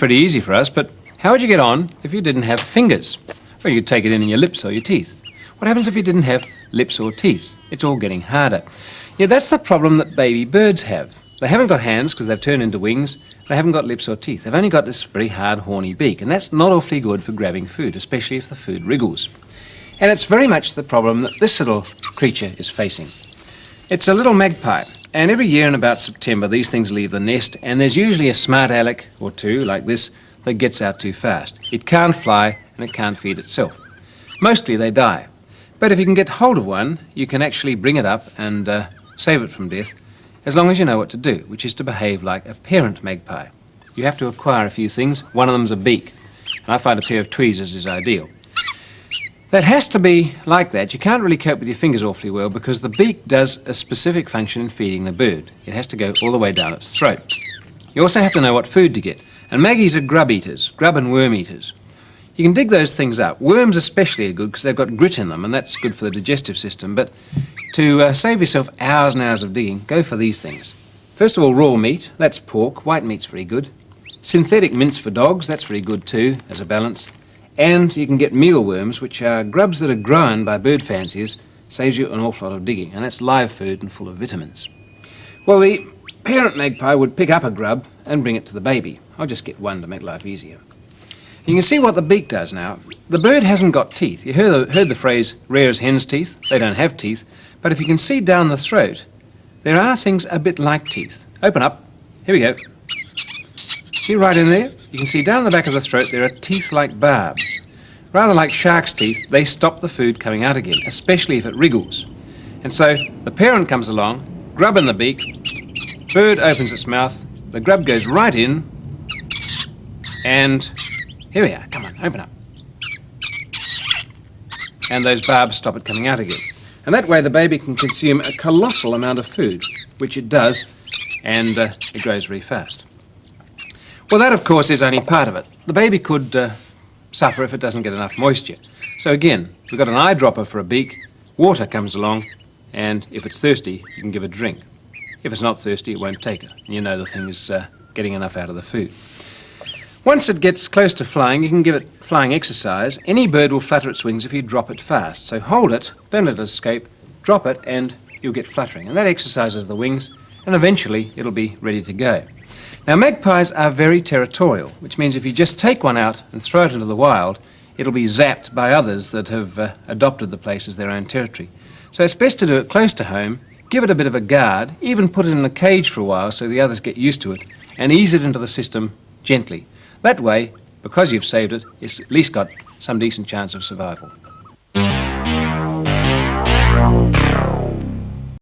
pretty easy for us, but how would you get on if you didn't have fingers? Well, you'd take it in your lips or your teeth. What happens if you didn't have lips or teeth? It's all getting harder. Yeah, that's the problem that baby birds have. They haven't got hands because they've turned into wings. They haven't got lips or teeth. They've only got this very hard, horny beak, and that's not awfully good for grabbing food, especially if the food wriggles. And it's very much the problem that this little creature is facing. It's a little magpie, and every year in about September these things leave the nest, and there's usually a smart aleck or two, like this, that gets out too fast. It can't fly and it can't feed itself. Mostly they die. But if you can get hold of one, you can actually bring it up and save it from death, as long as you know what to do, which is to behave like a parent magpie. You have to acquire a few things. One of them's a beak, and I find a pair of tweezers is ideal. That has to be like that. You can't really cope with your fingers awfully well because the beak does a specific function in feeding the bird. It has to go all the way down its throat. You also have to know what food to get. And maggies are grub eaters, grub and worm eaters. You can dig those things up. Worms especially are good because they've got grit in them, and that's good for the digestive system. But to save yourself hours and hours of digging, go for these things. First of all, raw meat. That's pork. White meat's very good. Synthetic mince for dogs. That's very good too, as a balance. And you can get mealworms, which are grubs that are grown by bird fanciers. Saves you an awful lot of digging, and that's live food and full of vitamins. Well, the parent magpie would pick up a grub and bring it to the baby. I'll just get one to make life easier. You can see what the beak does now. The bird hasn't got teeth. You heard the phrase, rare as hen's teeth. They don't have teeth. But if you can see down the throat, there are things a bit like teeth. Open up. Here we go. See right in there? You can see down the back of the throat there are teeth like barbs. Rather like shark's teeth, they stop the food coming out again, especially if it wriggles. And so the parent comes along, grub in the beak, bird opens its mouth, the grub goes right in, and here we are. Come on, open up. And those barbs stop it coming out again. And that way the baby can consume a colossal amount of food, which it does, and it grows very fast. Well, that, of course, is only part of it. The baby could suffer if it doesn't get enough moisture. So again, we've got an eyedropper for a beak, water comes along, and if it's thirsty, you can give it a drink. If it's not thirsty, it won't take it. And you know the thing is getting enough out of the food. Once it gets close to flying, you can give it flying exercise. Any bird will flutter its wings if you drop it fast. So hold it, don't let it escape, drop it, and you'll get fluttering. And that exercises the wings, and eventually it'll be ready to go. Now, magpies are very territorial, which means if you just take one out and throw it into the wild, it'll be zapped by others that have adopted the place as their own territory. So it's best to do it close to home, give it a bit of a guard, even put it in a cage for a while so the others get used to it, and ease it into the system gently. That way, because you've saved it, it's at least got some decent chance of survival.